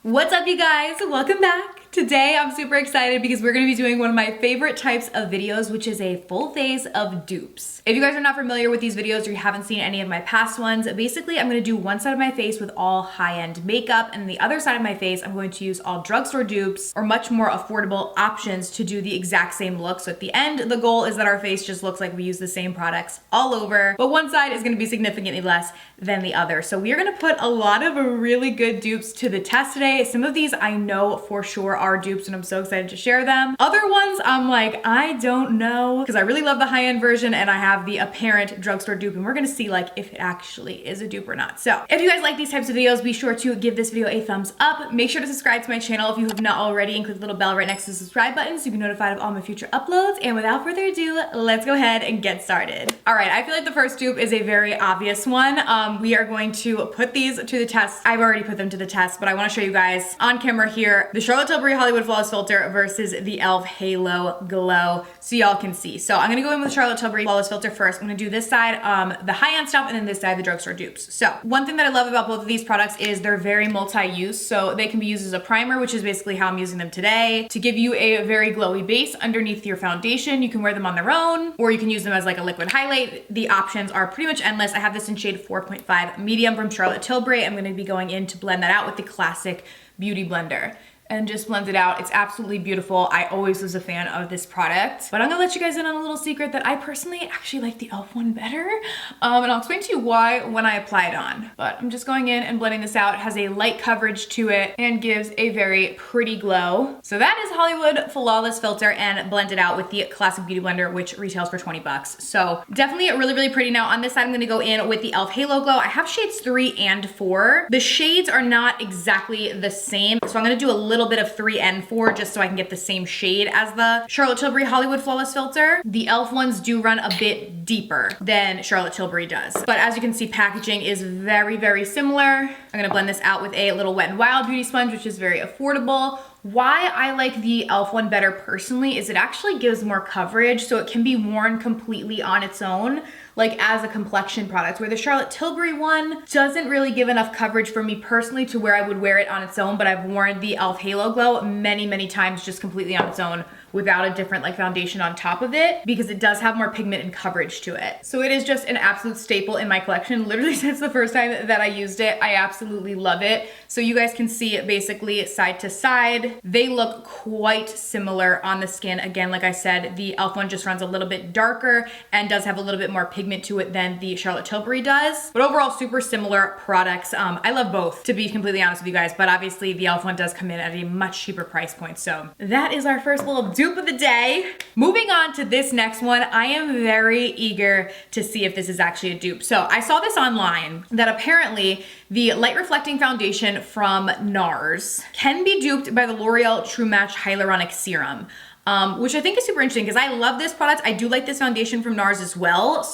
What's up, you guys? Welcome back. Today I'm super excited because we're gonna be doing one of my favorite types of videos, which is a full face of dupes. If you guys are not familiar with these videos or you haven't seen any of my past ones, basically I'm gonna do one side of my face with all high-end makeup, and the other side of my face I'm going to use all drugstore dupes or much more affordable options to do the exact same look. So at the end, the goal is that our face just looks like we use the same products all over, but one side is gonna be significantly less than the other. So we are gonna put a lot of really good dupes to the test today. Some of these I know for sure are dupes and I'm so excited to share them. Other ones I'm like, I don't know, because I really love the high-end version and I have the apparent drugstore dupe, and we're gonna see like if it actually is a dupe or not. So if you guys like these types of videos, be sure to give this video a thumbs up. Make sure to subscribe to my channel if you have not already, and click the little bell right next to the subscribe button so you can be notified of all my future uploads. And without further ado, let's go ahead and get started. All right, I feel like the first dupe is a very obvious one. We are going to put these to the test. I've already put them to the test, but I want to show you guys on camera here the Charlotte Tilbury Hollywood Flawless Filter versus the e.l.f. Halo Glow, so y'all can see. So I'm gonna go in with Charlotte Tilbury Flawless Filter first. I'm gonna do this side, the high-end stuff, and then this side, the drugstore dupes. So one thing that I love about both of these products is they're very multi-use. So they can be used as a primer, which is basically how I'm using them today, to give you a very glowy base underneath your foundation. You can wear them on their own, or you can use them as like a liquid highlight. The options are pretty much endless. I have this in shade 4.5 medium from Charlotte Tilbury. I'm gonna be going in to blend that out with the classic beauty blender and just blend it out. It's absolutely beautiful. I always was a fan of this product, but I'm gonna let you guys in on a little secret that I personally actually like the e.l.f. one better. And I'll explain to you why when I apply it on. But I'm just going in and blending this out. It has a light coverage to it and gives a very pretty glow. So that is Hollywood Flawless Filter and blended out with the classic beauty blender, which retails for 20 bucks. So definitely really, really pretty. Now on this side, I'm gonna go in with the e.l.f. Halo Glow. I have shades 3 and 4. The shades are not exactly the same, so I'm gonna do a little bit of 3 and 4 just so I can get the same shade as the Charlotte Tilbury Hollywood Flawless Filter. The e.l.f. ones do run a bit deeper than Charlotte Tilbury does, but as you can see, packaging is very, very similar. I'm gonna blend this out with a little Wet n Wild beauty sponge, which is very affordable. Why I like the e.l.f. one better personally is it actually gives more coverage, so it can be worn completely on its own, like as a complexion product, where the Charlotte Tilbury one doesn't really give enough coverage for me personally to where I would wear it on its own, but I've worn the e.l.f. Halo Glow many, many times just completely on its own without a different like foundation on top of it, because it does have more pigment and coverage to it. So it is just an absolute staple in my collection. Literally since the first time that I used it, I absolutely love it. So you guys can see it basically side to side. They look quite similar on the skin. Again, like I said, the e.l.f. one just runs a little bit darker and does have a little bit more pigment to it than the Charlotte Tilbury does. But overall, super similar products. I love both, to be completely honest with you guys, but obviously the e.l.f. one does come in at a much cheaper price point. So that is our first little dupe of the day. Moving on to this next one, I am very eager to see if this is actually a dupe. So I saw this online that apparently the light reflecting foundation from NARS can be duped by the L'Oreal True Match Hyaluronic Serum. Which I think is super interesting because I love this product. I do like this foundation from NARS as well.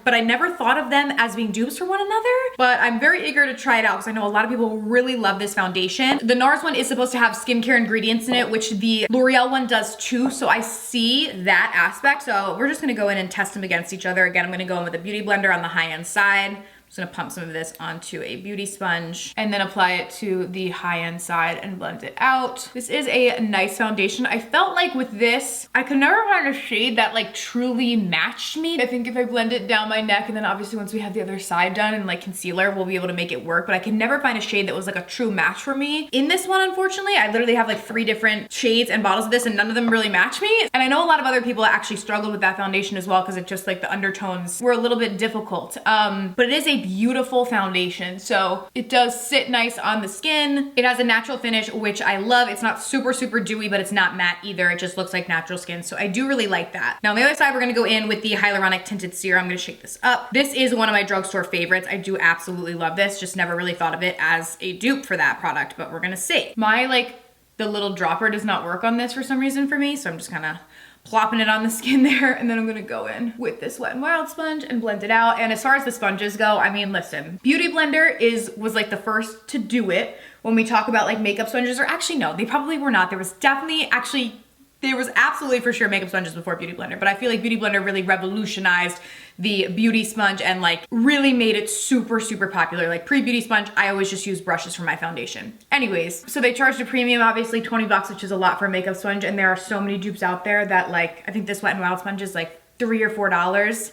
But I never thought of them as being dupes for one another, but I'm very eager to try it out because I know a lot of people really love this foundation. The NARS one is supposed to have skincare ingredients in it, which the L'Oreal one does too. So I see that aspect. So we're just gonna go in and test them against each other. Again, I'm gonna go in with a beauty blender on the high-end side. I'm just gonna pump some of this onto a beauty sponge and then apply it to the high-end side and blend it out. This is a nice foundation. I felt like with this, I could never find a shade that like truly matched me. I think if I blend it down my neck, and then obviously once we have the other side done and like concealer, we'll be able to make it work, but I could never find a shade that was like a true match for me. In this one, unfortunately, I literally have like 3 different shades and bottles of this and none of them really match me. And I know a lot of other people actually struggled with that foundation as well because it just like the undertones were a little bit difficult. But it is a beautiful foundation. So it does sit nice on the skin. It has a natural finish, which I love. It's not super, super dewy, but it's not matte either. It just looks like natural skin. So I do really like that. Now on the other side, we're gonna go in with the Hyaluronic Tinted Serum. I'm gonna shake this up. This is one of my drugstore favorites. I do absolutely love this. Just never really thought of it as a dupe for that product, but we're gonna see. The little dropper does not work on this for some reason for me. So I'm just kind of plopping it on the skin there, and then I'm gonna go in with this Wet n Wild sponge and blend it out. And as far as the sponges go, I mean, listen, Beauty Blender was like the first to do it when we talk about like makeup sponges, or actually no, they probably were not. There was definitely actually there was absolutely for sure makeup sponges before Beauty Blender, but I feel like Beauty Blender really revolutionized the beauty sponge and like really made it super, super popular. Like pre-beauty sponge, I always just use brushes for my foundation. Anyways, so they charged a premium, obviously 20 bucks, which is a lot for a makeup sponge. And there are so many dupes out there that like, I think this Wet n Wild sponge is like $3 or $4.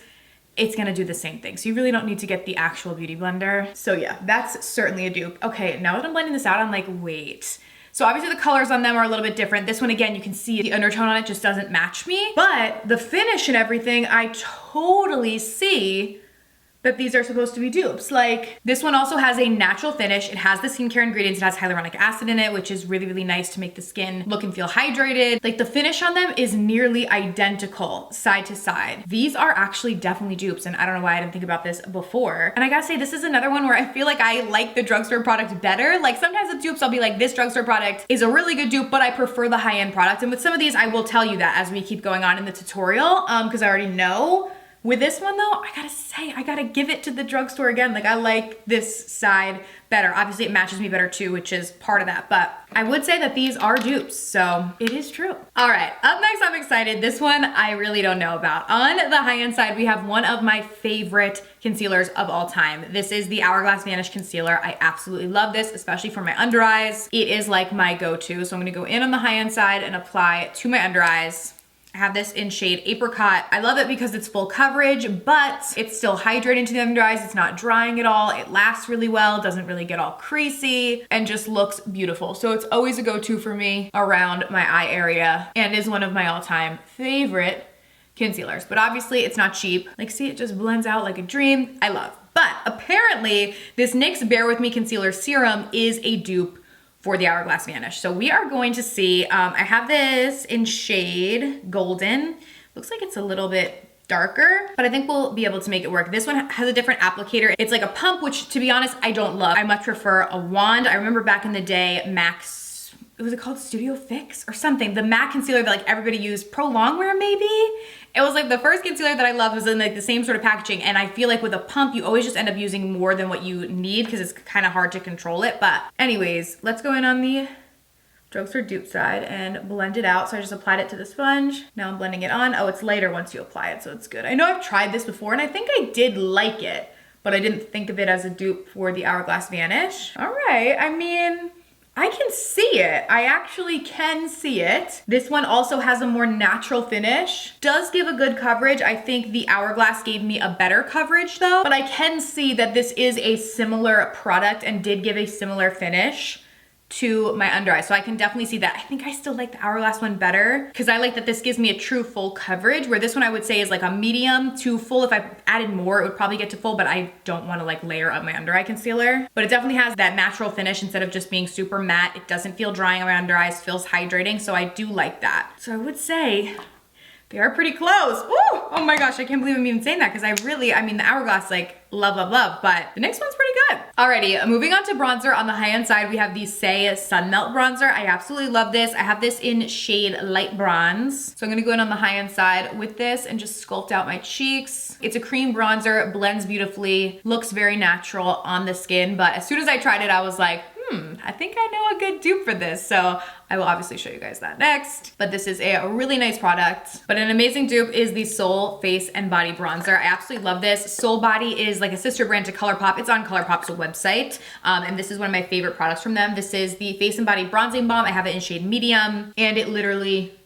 It's gonna do the same thing. So you really don't need to get the actual Beauty Blender. So yeah, that's certainly a dupe. Okay, now that I'm blending this out, I'm like, wait. So obviously the colors on them are a little bit different. This one, again, you can see the undertone on it just doesn't match me, but the finish and everything, I totally see that these are supposed to be dupes. Like this one also has a natural finish. It has the skincare ingredients. It has hyaluronic acid in it, which is really, really nice to make the skin look and feel hydrated. Like the finish on them is nearly identical side to side. These are actually definitely dupes, and I don't know why I didn't think about this before. And I gotta say, this is another one where I feel like I like the drugstore product better. Like sometimes with dupes, I'll be like, this drugstore product is a really good dupe, but I prefer the high-end product. And with some of these, I will tell you that as we keep going on in the tutorial, because I already know. With this one though, I gotta say, I gotta give it to the drugstore again. Like I like this side better. Obviously it matches me better too, which is part of that, but I would say that these are dupes, so it is true. All right, up next, I'm excited. This one I really don't know about. On the high-end side, we have one of my favorite concealers of all time. This is the Hourglass Vanish Concealer. I absolutely love this, especially for my under eyes. It is like my go-to, so I'm gonna go in on the high-end side and apply to my under eyes. I have this in shade Apricot. I love it because it's full coverage, but it's still hydrating to the under eyes. It's not drying at all. It lasts really well, doesn't really get all creasy, and just looks beautiful. So it's always a go-to for me around my eye area and is one of my all-time favorite concealers. But obviously it's not cheap. Like see, it just blends out like a dream. I love. But apparently this NYX Bear With Me Concealer Serum is a dupe for the Hourglass Vanish. So we are going to see, I have this in shade Golden. Looks like it's a little bit darker, but I think we'll be able to make it work. This one has a different applicator. It's like a pump, which to be honest, I don't love. I much prefer a wand. I remember back in the day, was it called Studio Fix or something? The matte concealer that like everybody used, Pro Longwear maybe? It was like the first concealer that I loved was in like the same sort of packaging, and I feel like with a pump, you always just end up using more than what you need because it's kind of hard to control it. But anyways, let's go in on the drugstore dupe side and blend it out. So I just applied it to the sponge. Now I'm blending it on. Oh, it's lighter once you apply it, so it's good. I know I've tried this before and I think I did like it, but I didn't think of it as a dupe for the Hourglass Vanish. All right, I mean, I can see it. I actually can see it. This one also has a more natural finish. Does give a good coverage. I think the Hourglass gave me a better coverage though, but I can see that this is a similar product and did give a similar finish to my under eye. So I can definitely see that. I think I still like the Hourglass one better because I like that this gives me a true full coverage, where this one I would say is like a medium to full. If I added more, it would probably get to full, but I don't want to like layer up my under eye concealer. But it definitely has that natural finish instead of just being super matte. It doesn't feel drying on my under eyes, feels hydrating. So I do like that. So I would say they are pretty close. Ooh, oh my gosh, I can't believe I'm even saying that because I mean, the Hourglass, like, love, love, love, but the NYX one's pretty good. Alrighty, moving on to bronzer. On the high-end side, we have the Say Sun Melt Bronzer. I absolutely love this. I have this in shade Light Bronze. So I'm gonna go in on the high-end side with this and just sculpt out my cheeks. It's a cream bronzer, blends beautifully, looks very natural on the skin, but as soon as I tried it, I was like, I think I know a good dupe for this. So I will obviously show you guys that next. But this is a really nice product. But an amazing dupe is the Soul Face and Body Bronzer. I absolutely love this. Soul Body is like a sister brand to ColourPop. It's on ColourPop's website. And this is one of my favorite products from them. This is the Face and Body Bronzing Balm. I have it in shade medium, and it literally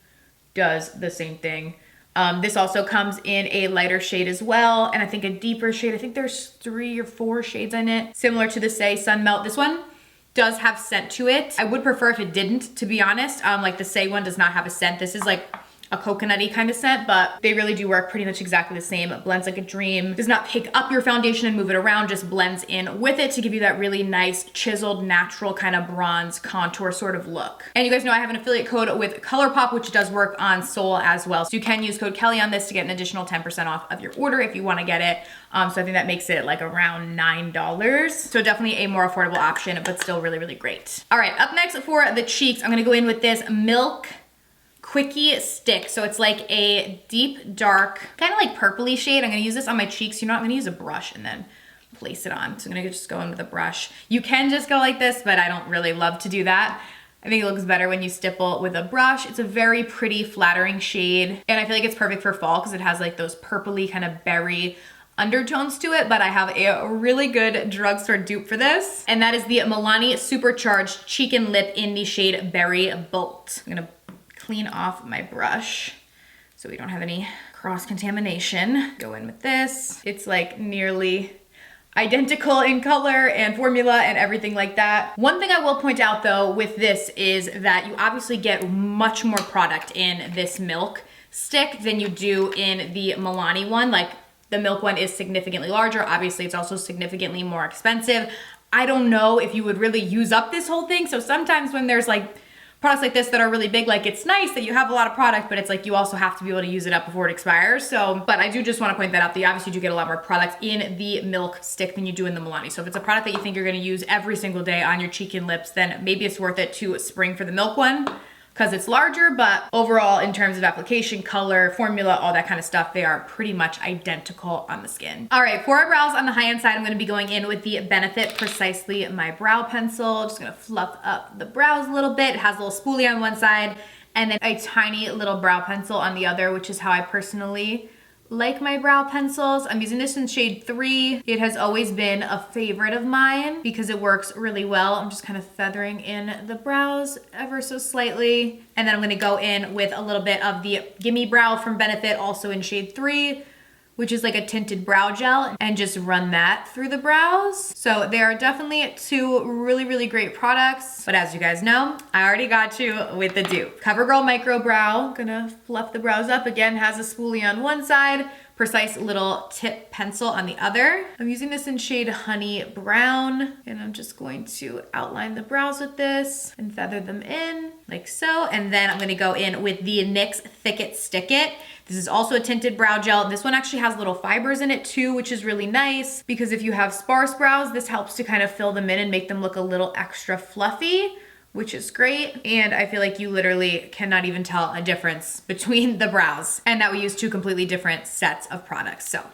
does the same thing. This also comes in a lighter shade as well, and I think a deeper shade. I think there's 3 or 4 shades in it, similar to the Say Sun Melt. This one does have scent to it. I would prefer if it didn't, to be honest. Like the Say one does not have a scent. This is like a coconutty kind of scent, but they really do work pretty much exactly the same. It blends like a dream. Does not pick up your foundation and move it around, just blends in with it to give you that really nice, chiseled, natural kind of bronze contour sort of look. And you guys know I have an affiliate code with ColourPop, which does work on Soul as well. So you can use code Kelly on this to get an additional 10% off of your order if you want to get it. So I think that makes it like around $9. So definitely a more affordable option, but still really, really great. All right, up next for the cheeks, I'm gonna go in with this Milk Quickie Stick. So it's like a deep, dark, kind of like purpley shade. I'm gonna use this on my cheeks. You know, I'm gonna use a brush and then place it on. So I'm gonna just go in with a brush. You can just go like this, but I don't really love to do that. I think it looks better when you stipple with a brush. It's a very pretty, flattering shade. And I feel like it's perfect for fall because it has like those purpley kind of berry undertones to it, but I have a really good drugstore dupe for this. And that is the Milani Supercharged Cheek and Lip in the shade Berry Bolt. I'm gonna clean off my brush so we don't have any cross-contamination. Go in with this. It's like nearly identical in color and formula and everything like that. One thing I will point out though with this is that you obviously get much more product in this milk stick than you do in the Milani one. Like the milk one is significantly larger. Obviously it's also significantly more expensive. I don't know if you would really use up this whole thing. So sometimes when there's like products like this that are really big, like it's nice that you have a lot of product, but it's like you also have to be able to use it up before it expires. So, but I do just want to point that out that you obviously do get a lot more product in the milk stick than you do in the Milani. So if it's a product that you think you're going to use every single day on your cheek and lips, then maybe it's worth it to spring for the milk one because it's larger, but overall in terms of application, color, formula, all that kind of stuff, they are pretty much identical on the skin. All right, for our brows on the high-end side, I'm gonna be going in with the Benefit Precisely My Brow Pencil. Just gonna fluff up the brows a little bit. It has a little spoolie on one side and then a tiny little brow pencil on the other, which is how I personally like my brow pencils. I'm using this in shade 3. It has always been a favorite of mine because it works really well. I'm just kind of feathering in the brows ever so slightly. And then I'm gonna go in with a little bit of the Gimme Brow from Benefit, also in shade 3, which is like a tinted brow gel, and just run that through the brows. So they are definitely two really, really great products. But as you guys know, I already got you with the dupe. CoverGirl Micro Brow, gonna fluff the brows up. Again, has a spoolie on one side, precise little tip pencil on the other. I'm using this in shade Honey Brown, and I'm just going to outline the brows with this and feather them in like so. And then I'm gonna go in with the NYX Thick It Stick It. This is also a tinted brow gel. This one actually has little fibers in it too, which is really nice because if you have sparse brows, this helps to kind of fill them in and make them look a little extra fluffy, which is great. And I feel like you literally cannot even tell a difference between the brows, and that we use two completely different sets of products. So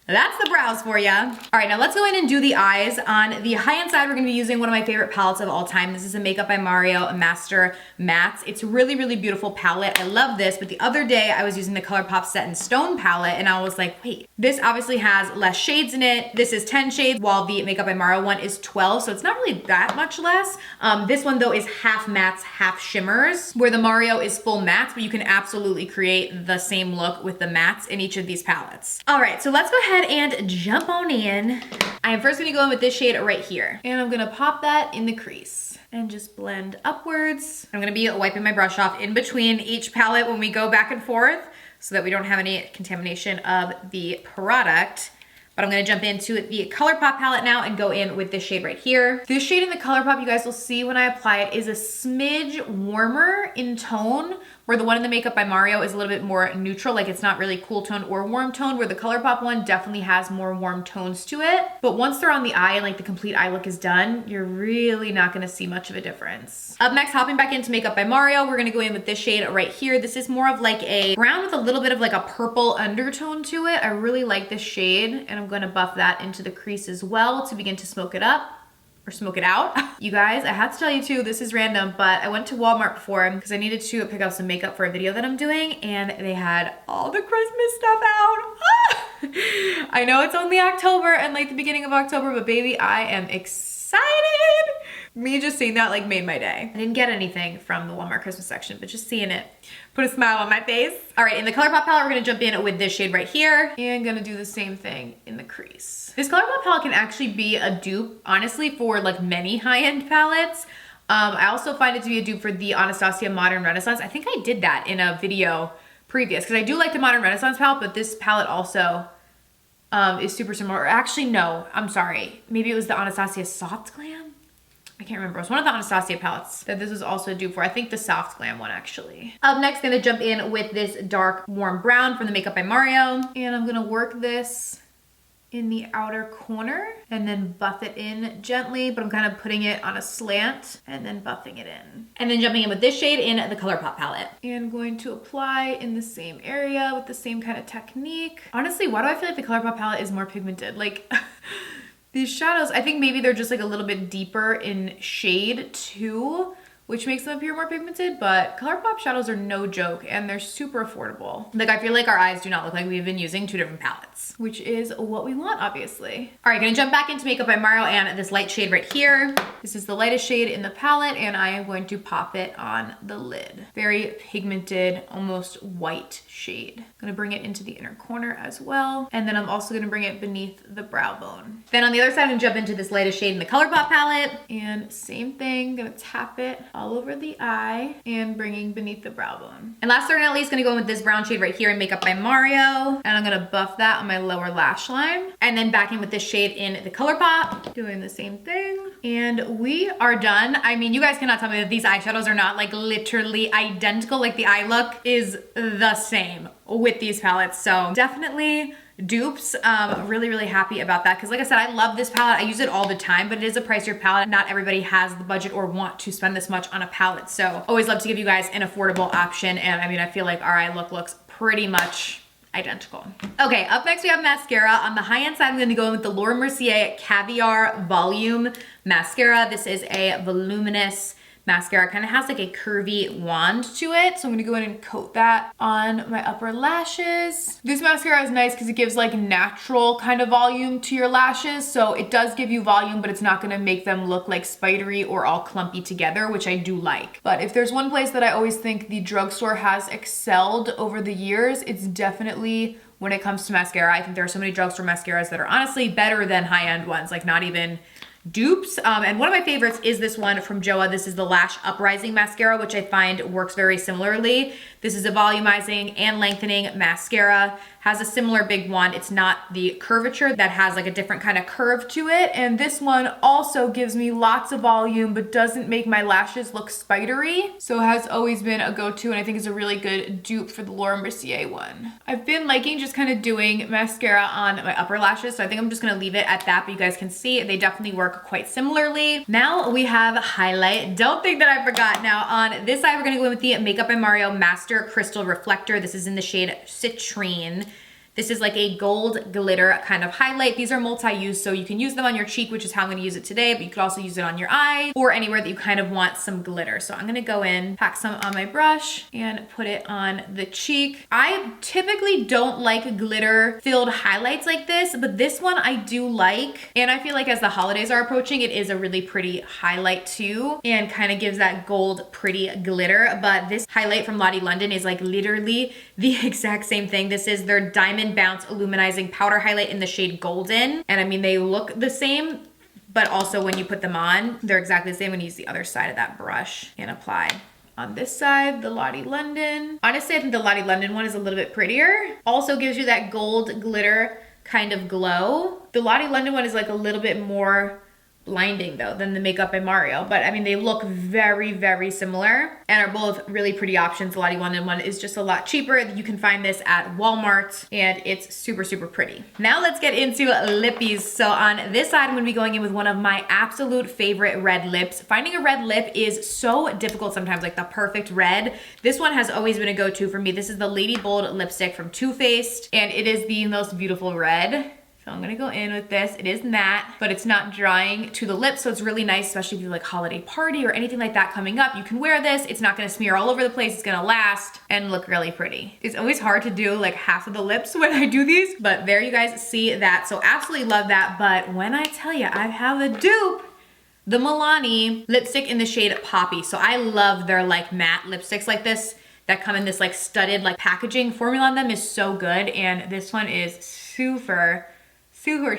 that's the brows for you. All right, now let's go in and do the eyes. On the high-end side, we're gonna be using one of my favorite palettes of all time. This is a Makeup by Mario Master Mattes. It's a really, really beautiful palette. I love this, but the other day I was using the ColourPop Set in Stone palette and I was like, wait, this obviously has less shades in it. This is 10 shades, while the Makeup by Mario one is 12, so it's not really that much less. This one though is half mattes, half shimmers, where the Mario is full mattes, but you can absolutely create the same look with the mattes in each of these palettes. All right, so let's go ahead and jump on in. I am first gonna go in with this shade right here, and I'm gonna pop that in the crease and just blend upwards. I'm gonna be wiping my brush off in between each palette when we go back and forth so that we don't have any contamination of the product. But I'm gonna jump into the ColourPop palette now and go in with this shade right here. This shade in the ColourPop, you guys will see when I apply it, is a smidge warmer in tone, where the one in the Makeup by Mario is a little bit more neutral, like it's not really cool tone or warm tone, where the ColourPop one definitely has more warm tones to it. But once they're on the eye and like the complete eye look is done, you're really not gonna see much of a difference. Up next, hopping back into Makeup by Mario, we're gonna go in with this shade right here. This is more of like a brown with a little bit of like a purple undertone to it. I really like this shade, and I'm gonna buff that into the crease as well to begin to smoke it up. Or smoke it out. You guys, I have to tell you too, this is random, but I went to Walmart before because I needed to pick up some makeup for a video that I'm doing, and they had all the Christmas stuff out. I know it's only October and like the beginning of October, but baby, I am excited. Me just seeing that like made my day. I didn't get anything from the Walmart Christmas section, but just seeing it put a smile on my face. All right, in the ColourPop palette, we're gonna jump in with this shade right here and gonna do the same thing in the crease. This ColourPop palette can actually be a dupe, honestly, for like many high-end palettes. I also find it to be a dupe for the Anastasia Modern Renaissance. I think I did that in a video previous because I do like the Modern Renaissance palette, but this palette also is super similar. Or actually, no, I'm sorry. Maybe it was the Anastasia Soft Glam? I can't remember. It was one of the Anastasia palettes that this was also a dupe for. I think the Soft Glam one, actually. Up next, gonna jump in with this dark warm brown from the Makeup by Mario. And I'm gonna work this in the outer corner and then buff it in gently, but I'm kind of putting it on a slant and then buffing it in. And then jumping in with this shade in the ColourPop palette. And going to apply in the same area with the same kind of technique. Honestly, why do I feel like the ColourPop palette is more pigmented? Like, these shadows, I think maybe they're just like a little bit deeper in shade too, which makes them appear more pigmented, but ColourPop shadows are no joke and they're super affordable. Like, I feel like our eyes do not look like we've been using 2 different palettes, which is what we want, obviously. All right, gonna jump back into Makeup by Mario and this light shade right here. This is the lightest shade in the palette and I am going to pop it on the lid. Very pigmented, almost white shade. I'm gonna bring it into the inner corner as well. And then I'm also gonna bring it beneath the brow bone. Then on the other side, I'm gonna jump into this lightest shade in the ColourPop palette and same thing, gonna tap it all over the eye and bringing beneath the brow bone. And last but not least, gonna go in with this brown shade right here in Makeup by Mario. And I'm gonna buff that on my lower lash line. And then back in with this shade in the ColourPop, doing the same thing. And we are done. I mean, you guys cannot tell me that these eyeshadows are not like literally identical. Like the eye look is the same with these palettes. So definitely Dupes. Really happy about that because like I said, I love this palette. I use it all the time, but it is a pricier palette. Not everybody has the budget or want to spend this much on a palette. So always love to give you guys an affordable option. And I mean, I feel like our eye look looks pretty much identical. Okay, up next we have mascara. On the high-end side, I'm gonna go in with the Laura Mercier Caviar Volume Mascara. This is a voluminous mascara. Kind of has like a curvy wand to it. So I'm gonna go in and coat that on my upper lashes. This mascara is nice because it gives like natural kind of volume to your lashes. So it does give you volume, but it's not gonna make them look like spidery or all clumpy together, which I do like. But if there's one place that I always think the Drugstore has excelled over the years, it's definitely when it comes to mascara. I think there are so many Drugstore mascaras that are honestly better than high-end ones, like not even Dupes. And one of my favorites is this one from Joa. This is the Lash Uprising Mascara, which I find works very similarly. This is a volumizing and lengthening mascara. Has a similar big wand. It's not the curvature that has like a different kind of curve to it. And this one also gives me lots of volume, but doesn't make my lashes look spidery. So it has always been a go-to, and I think it's a really good dupe for the Laura Mercier one. I've been liking just kind of doing mascara on my upper lashes, so I think I'm just gonna leave it at that, but you guys can see they definitely work quite similarly. Now we have highlight. Don't think that I forgot. Now on this side, we're gonna go in with the Makeup by Mario Master Crystal Reflector. This is in the shade Citrine. This is like a gold glitter kind of highlight. These are multi-use, so you can use them on your cheek, which is how I'm gonna use it today, but you could also use it on your eye or anywhere that you kind of want some glitter. So I'm gonna go in, pack some on my brush and put it on the cheek. I typically don't like glitter-filled highlights like this, but this one I do like. And I feel like as the holidays are approaching, it is a really pretty highlight too, and kind of gives that gold pretty glitter. But this highlight from Lottie London is like literally the exact same thing. This is their Diamond Bounce Illuminizing Powder Highlight in the shade Golden. And I mean, they look the same, but also when you put them on, they're exactly the same. When you use the other side of that brush and apply. On this side, the Lottie London. Honestly, I think the Lottie London one is a little bit prettier. Also gives you that gold glitter kind of glow. The Lottie London one is like a little bit more blinding though than the Makeup by Mario, but I mean they look very similar and are both really pretty options. The Lottie London one is just a lot cheaper. You can find this at Walmart and it's super pretty. Now let's get into lippies. So on this side, I'm gonna be going in with one of my absolute favorite red lips. Finding a red lip is so difficult sometimes, like the perfect red. This one has always been a go-to for me. This is the Lady Bold lipstick from Too Faced, and it is the most beautiful red. So I'm gonna go in with this. It is matte, but it's not drying to the lips, so it's really nice, especially if you have like holiday party or anything like that coming up. You can wear this. It's not gonna smear all over the place. It's gonna last and look really pretty. It's always hard to do like half of the lips when I do these, but there you guys see that. So absolutely love that. But when I tell you I have a dupe, the Milani lipstick in the shade Poppy. So I love their like matte lipsticks like this that come in this like studded like packaging. Formula on them is so good, and this one is super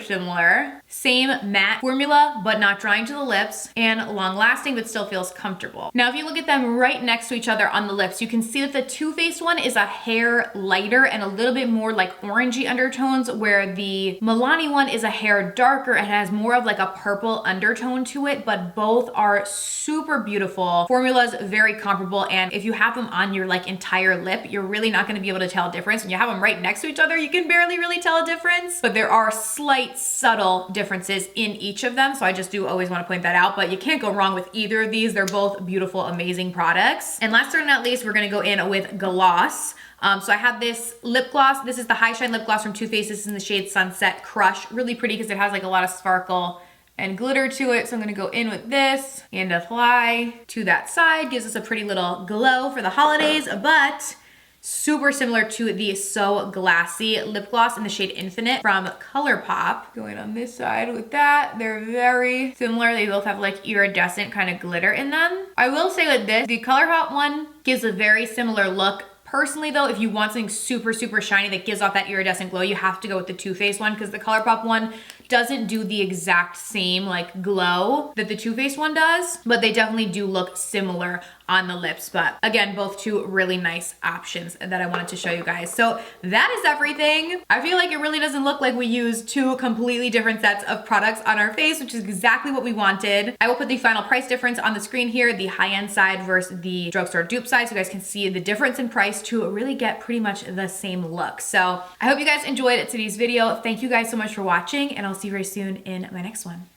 similar. Same matte formula, but not drying to the lips, and long lasting, but still feels comfortable. Now, if you look at them right next to each other on the lips, you can see that the Too Faced one is a hair lighter and a little bit more like orangey undertones, where the Milani one is a hair darker and has more of like a purple undertone to it, but both are super beautiful. Formula's very comparable, and if you have them on your like entire lip, you're really not gonna be able to tell a difference. When you have them right next to each other, you can barely really tell a difference, but there are slight subtle differences in each of them, so I just do always want to point that out. But you can't go wrong with either of these. They're both beautiful, amazing products. And last but not least, we're gonna go in with gloss. So I have this lip gloss. This is the High Shine lip gloss from Too Faced. This is in the shade Sunset Crush. Really pretty because it has like a lot of sparkle and glitter to it. So I'm gonna go in with this and apply to that side. Gives us a pretty little glow for the holidays, but super similar to the So Glassy lip gloss in the shade Infinite from ColourPop. Going on this side with that. They're very similar. They both have like iridescent kind of glitter in them. I will say with this, the ColourPop one gives a very similar look. Personally though, if you want something super, super shiny that gives off that iridescent glow, you have to go with the Too Faced one, because the ColourPop one doesn't do the exact same like glow that the Too Faced one does, but they definitely do look similar on the lips. But again, both two really nice options that I wanted to show you guys. So that is everything. I feel like it really doesn't look like we used two completely different sets of products on our face, which is exactly what we wanted. I will put the final price difference on the screen here, the high-end side versus the drugstore dupe side, so you guys can see the difference in price to really get pretty much the same look. So I hope you guys enjoyed today's video. Thank you guys so much for watching, and I'll see you very soon in my next one.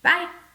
Bye.